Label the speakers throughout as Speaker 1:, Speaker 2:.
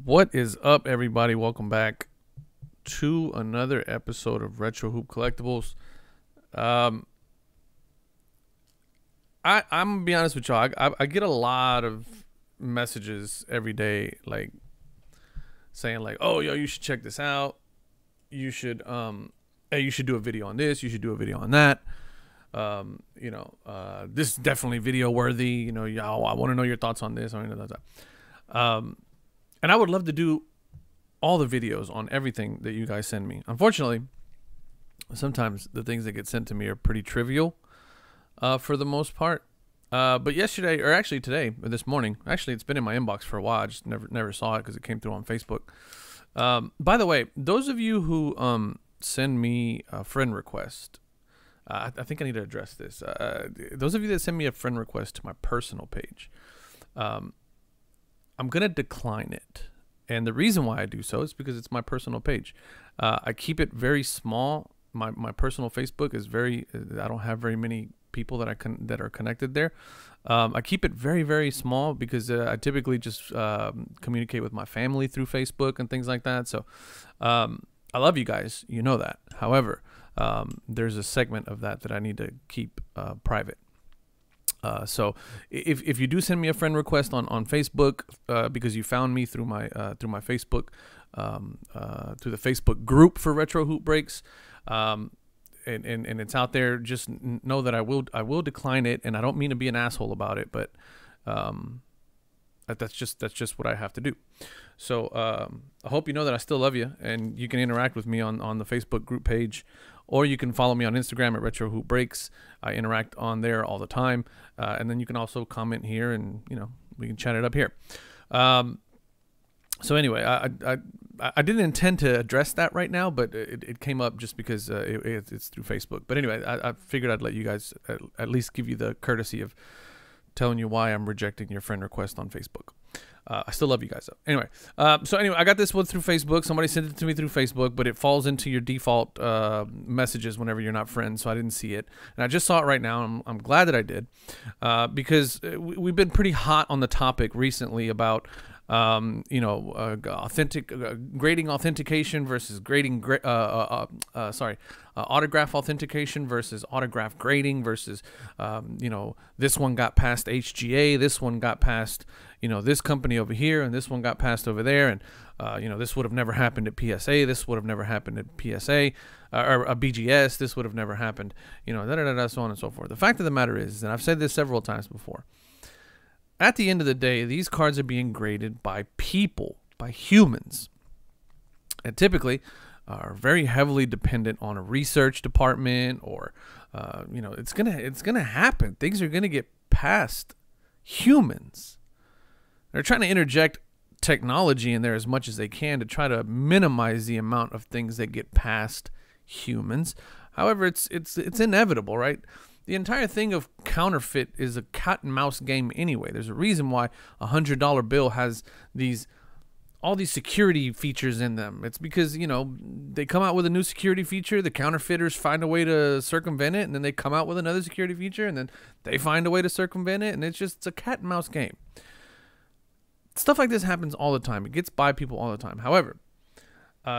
Speaker 1: What is up, everybody? Welcome back to another episode of Retro Hoop Collectibles. Um, I'm gonna be honest with y'all. I get a lot of messages every day, like saying like, "Oh, yo, you should check this out. You should hey, you should do a video on this. You should do a video on that. This is definitely video worthy. Y'all, I want to know your thoughts on this. And I would love to do all the videos on everything that you guys send me. Unfortunately, sometimes the things that get sent to me are pretty trivial for the most part. But yesterday, or actually today, or this morning, actually it's been in my inbox for a while. I just never saw it because it came through on Facebook. By the way, those of you who send me a friend request, I think I need to address this. Those of you that send me a friend request to my personal page, I'm going to decline it. And the reason why I do so is because it's my personal page. I keep it very small. My personal Facebook is I don't have very many people that that are connected there. I keep it very, very small because I typically just communicate with my family through Facebook and things like that. So I love you guys. You know that. However, there's a segment of that I need to keep private. So if you do send me a friend request on Facebook because you found me through my Facebook through the Facebook group for Retro Hoop Breaks, and it's out there, just know that I will decline it, and I don't mean to be an asshole about it, but that's just what I have to do. So I hope you know that I still love you, and you can interact with me on the Facebook group page, or you can follow me on Instagram at Retro Hoop Breaks. I interact on there all the time, and then you can also comment here, and we can chat it up here. So anyway, I didn't intend to address that right now, but it came up just because it's through Facebook. But anyway, I figured I'd let you guys at least give you the courtesy of telling you why I'm rejecting your friend request on Facebook. I still love you guys though. Anyway, I got this one through Facebook. Somebody sent it to me through Facebook, but it falls into your default messages whenever you're not friends, so I didn't see it. And I just saw it right now, and I'm glad that I did, because we've been pretty hot on the topic recently about grading authentication versus autograph authentication versus autograph grading versus, this one got past HGA, this one got past, this company over here, and this one got passed over there, and this would have never happened at PSA, this would have never happened at PSA, or a BGS, this would have never happened, so on and so forth. The fact of the matter is, and I've said this several times before, at the end of the day, these cards are being graded by people, by humans, and typically are very heavily dependent on a research department, or it's gonna happen. Things are gonna get past humans. They're trying to interject technology in there as much as they can to try to minimize the amount of things that get past humans. However, it's inevitable, right? The entire thing of counterfeit is a cat and mouse game anyway. There's a reason why $100 bill has all these security features in them. It's because, they come out with a new security feature, the counterfeiters find a way to circumvent it, and then they come out with another security feature, and then they find a way to circumvent it, and it's a cat and mouse game. Stuff like this happens all the time. It gets by people all the time. However,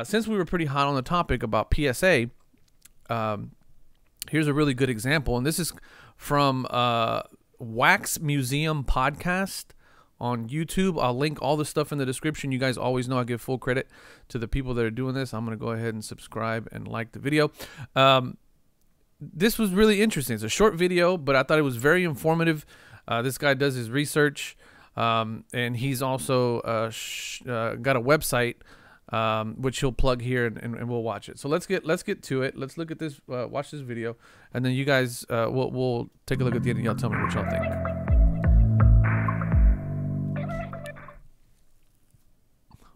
Speaker 1: since we were pretty hot on the topic about PSA, here's a really good example, and this is from Wax Museum Podcast on YouTube. I'll link all the stuff in the description. You guys always know I give full credit to the people that are doing this. I'm going to go ahead and subscribe and like the video. This was really interesting. It's a short video, but I thought it was very informative. This guy does his research, and he's also got a website, which he'll plug here, and we'll watch it. So let's get to it. Let's look at this, watch this video, and then you guys, we'll take a look at the end, and y'all tell me what y'all think.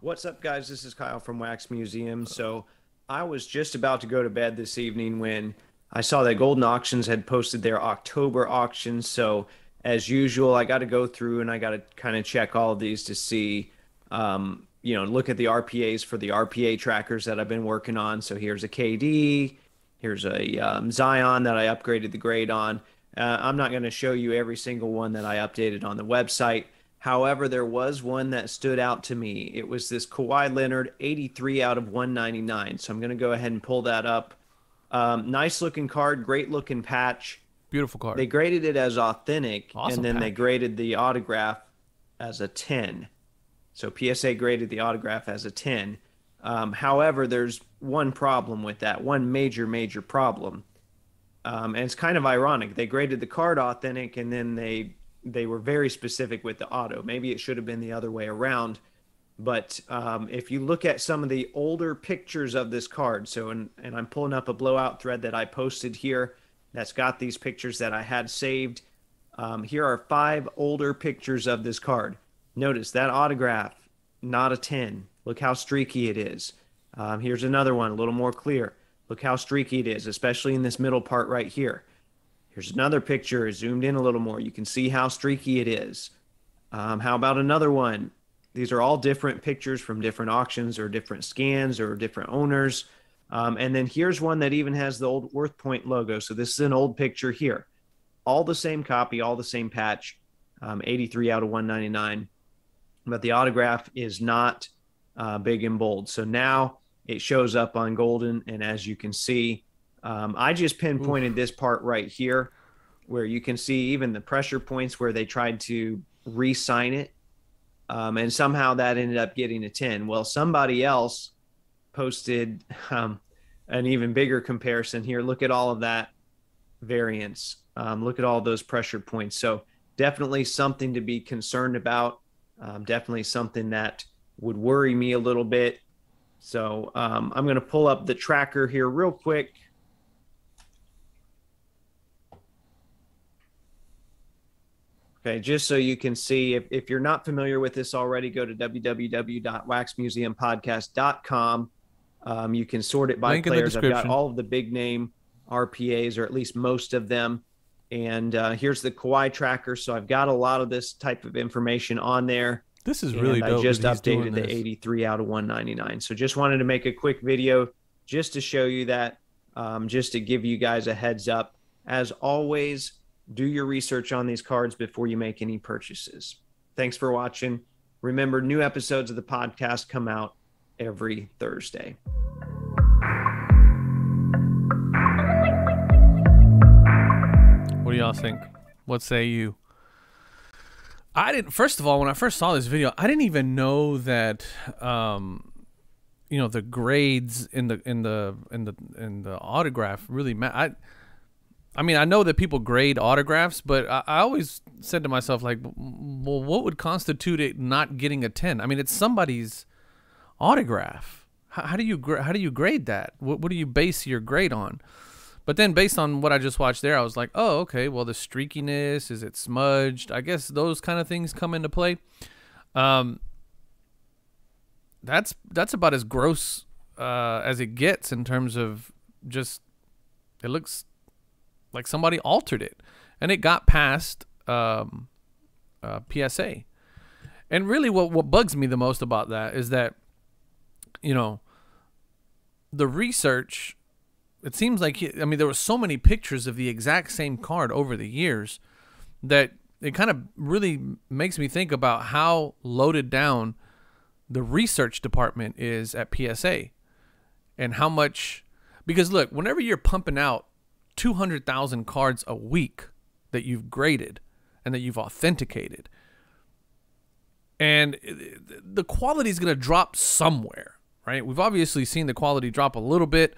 Speaker 2: What's up, guys? This is Kyle from Wax Museum. So I was just about to go to bed this evening when I saw that Golden Auctions had posted their October auction. So as usual, I got to go through and I got to kind of check all of these to see, look at the RPAs for the RPA trackers that I've been working on. So here's a KD, here's a Zion that I upgraded the grade on. I'm not going to show you every single one that I updated on the website. However, there was one that stood out to me. It was this Kawhi Leonard 83 out of 199. So I'm going to go ahead and pull that up. Nice looking card, great looking patch.
Speaker 1: Beautiful card.
Speaker 2: They graded it as authentic,
Speaker 1: Awesome
Speaker 2: and then they
Speaker 1: patch.
Speaker 2: graded the autograph as a 10. So PSA graded the autograph as a 10. However, there's one problem with that, one major problem. And it's kind of ironic. They graded the card authentic, and then they were very specific with the auto. Maybe it should have been the other way around. But if you look at some of the older pictures of this card, and I'm pulling up a blowout thread that I posted here that's got these pictures that I had saved. Here are 5 older pictures of this card. Notice that autograph, not a 10. Look how streaky it is. Here's another one, a little more clear. Look how streaky it is, especially in this middle part right here. Here's another picture, zoomed in a little more. You can see how streaky it is. How about another one? These are all different pictures from different auctions or different scans or different owners. And then here's one that even has the old Worth Point logo. So this is an old picture here. All the same copy, all the same patch, 83 out of 199. But the autograph is not big and bold. So now it shows up on Golden. And as you can see, I just pinpointed this part right here where you can see even the pressure points where they tried to re-sign it. And somehow that ended up getting a 10. Well, somebody else posted an even bigger comparison here. Look at all of that variance. Look at all those pressure points. So definitely something to be concerned about. Definitely something that would worry me a little bit. So I'm going to pull up the tracker here real quick. Okay, just so you can see, if you're not familiar with this already, go to www.waxmuseumpodcast.com. You can sort it by
Speaker 1: Link in the
Speaker 2: players. I've got
Speaker 1: description.
Speaker 2: all of the big name RPAs, or at least most of them. And here's the Kawhi tracker. So I've got a lot of this type of information on there.
Speaker 1: This is really
Speaker 2: And
Speaker 1: dope.
Speaker 2: I just
Speaker 1: that he's doing
Speaker 2: updated the
Speaker 1: this.
Speaker 2: 83 out of 199. So just wanted to make a quick video just to show you that, just to give you guys a heads up. As always, do your research on these cards before you make any purchases. Thanks for watching. Remember, new episodes of the podcast come out every Thursday.
Speaker 1: What do y'all think? What say you? First of all, when I first saw this video, I didn't even know that the grades in the autograph really matter. I mean, I know that people grade autographs, but I always said to myself, like, well, what would constitute it not getting a 10? I mean, it's somebody's autograph. How do you grade that? What do you base your grade on? But then based on what I just watched there, I was like, oh, okay, well, the streakiness, is it smudged? I guess those kind of things come into play. That's about as gross as it gets in terms of just, it looks like somebody altered it, and it got past PSA. And really what bugs me the most about that is that, the research, it seems like, there were so many pictures of the exact same card over the years that it kind of really makes me think about how loaded down the research department is at PSA, and how much, because look, whenever you're pumping out 200,000 cards a week that you've graded and that you've authenticated, and the quality is going to drop somewhere, right? We've obviously seen the quality drop a little bit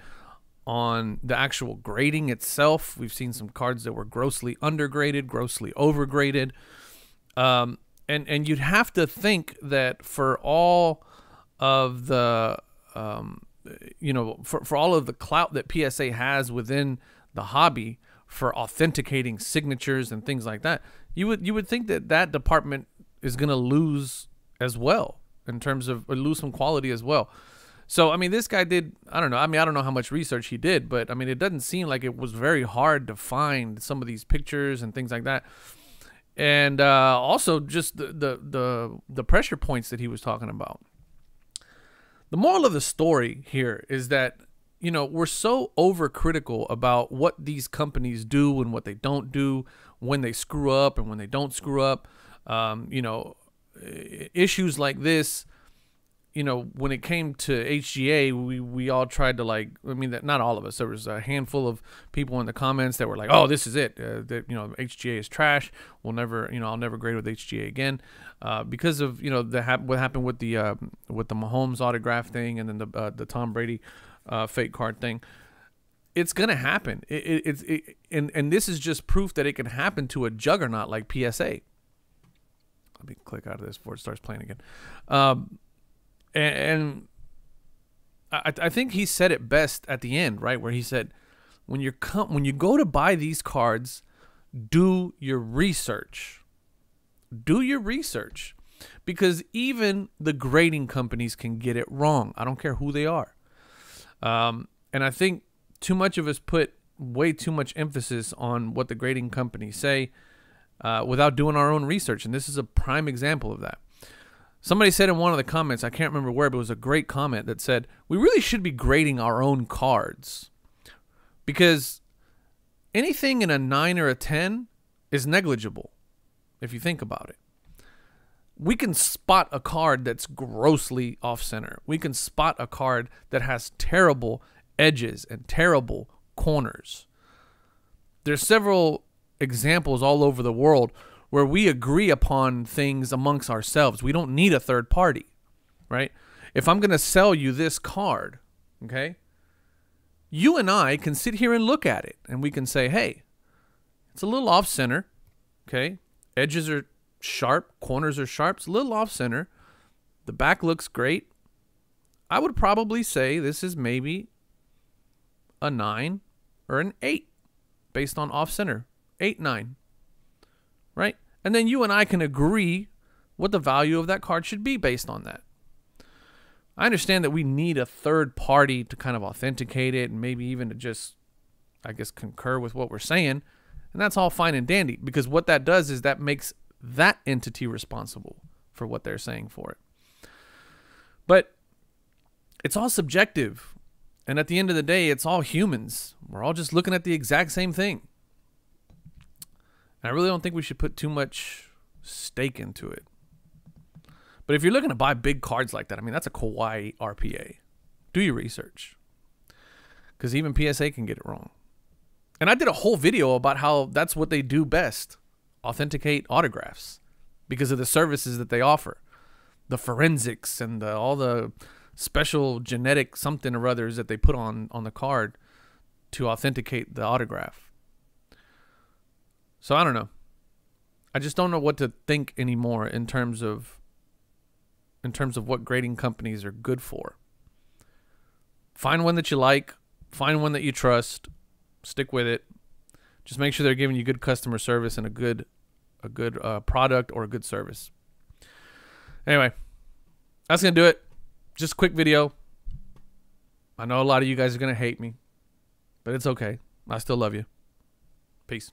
Speaker 1: on the actual grading itself. We've seen some cards that were grossly undergraded, grossly overgraded. And you'd have to think that for all of the, for all of the clout that PSA has within the hobby for authenticating signatures and things like that, you would think that department is going to lose as well, in terms of, or lose some quality as well. So, this guy did, I don't know. I don't know how much research he did, but it doesn't seem like it was very hard to find some of these pictures and things like that. And also just the pressure points that he was talking about. The moral of the story here is that, we're so overcritical about what these companies do and what they don't do, when they screw up and when they don't screw up. issues like this, you know, when it came to HGA, we all tried to, like, I mean, that not all of us. There was a handful of people in the comments that were like, "Oh, this is it. That, you know, HGA is trash. We'll never, you know, I'll never grade with HGA again," because of, you know, what happened with the Mahomes autograph thing, and then the Tom Brady fake card thing. It's gonna happen. And this is just proof that it can happen to a juggernaut like PSA. Let me click out of this before it starts playing again. And I think he said it best at the end, right? Where he said, when you go to buy these cards, do your research. Do your research. Because even the grading companies can get it wrong. I don't care who they are. And I think too much of us put way too much emphasis on what the grading companies say without doing our own research. And this is a prime example of that. Somebody said in one of the comments, I can't remember where, but it was a great comment that said, we really should be grading our own cards, because anything in a 9 or a 10 is negligible if you think about it. We can spot a card that's grossly off-center. We can spot a card that has terrible edges and terrible corners. There's several examples all over the world where we agree upon things amongst ourselves. We don't need a third party, right? If I'm going to sell you this card, okay, you and I can sit here and look at it, and we can say, hey, it's a little off-center, okay? Edges are sharp, corners are sharp, it's a little off-center. The back looks great. I would probably say this is maybe a 9 or an 8 based on off-center. 8, 9. Right? And then you and I can agree what the value of that card should be based on that. I understand that we need a third party to kind of authenticate it, and maybe even to just, I guess, concur with what we're saying. And that's all fine and dandy, because what that does is that makes that entity responsible for what they're saying for it. But it's all subjective. And at the end of the day, it's all humans. We're all just looking at the exact same thing. And I really don't think we should put too much stake into it. But if you're looking to buy big cards like that, I mean, that's a Kawhi RPA. Do your research. Because even PSA can get it wrong. And I did a whole video about how that's what they do best. Authenticate autographs. Because of the services that they offer. The forensics and all the special genetic something or others that they put on the card to authenticate the autograph. So I don't know. I just don't know what to think anymore in terms of what grading companies are good for. Find one that you like, find one that you trust, stick with it. Just make sure they're giving you good customer service and a good product or a good service. Anyway, that's gonna do it. Just a quick video. I know a lot of you guys are gonna hate me, but it's okay. I still love you. Peace.